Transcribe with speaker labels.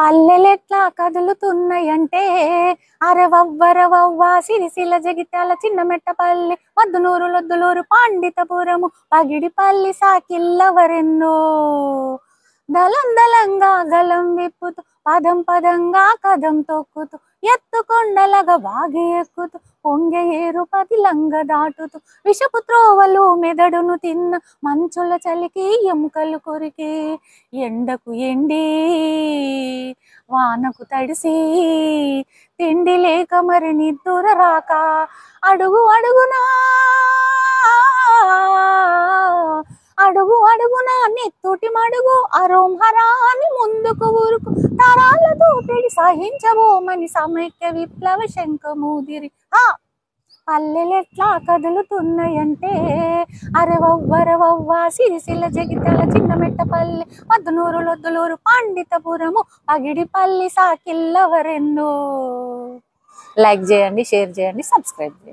Speaker 1: పల్లెలెట్లా కదులుతున్నాయంటే అరవవ్వరవవ్వ సిరిసిల్ల జగిత్యాల చిన్నమెట్టపల్లి మద్దునూరు లొద్దులూరు పాండితపురము పగిడిపల్లి సాకిల్లవరెన్నో దళం దళంగా గలం విప్పుతూ పదం పదంగా కదం తొక్కుతూ ఎత్తుకొండలగా వాగి ఎక్కుతూ పొంగె ఏరు పదిలంగ దాటుతూ విషపు త్రోవలు మెదడును తిన్న మంచుల చలికి ఎముకలు కొరికి ఎండకు ఎండి వానకు తడిసి తిండి లేక మరి నిద్దుర రాక అడుగు అడుగునా అడుగు అడుగునా నెత్తుటి మడుగు అరోం హరాని ముందుకు ఊరుకు తరాల దోపిడి సహించబోమని సమైక్య విప్లవ శంఖమూదిరి పల్లెలెట్లా కదులుతున్నాయంటే అరవవ్వరవవ్వ సిరిసిల్ల జగిత్యాల చిన్నమెట్టపల్లి మద్దునూరు లొద్దులూరు పాండితపురము పగిడిపల్లి సాకిల్లవరెన్నో. లైక్ చేయండి, షేర్ చేయండి, సబ్స్క్రైబ్ చేయండి.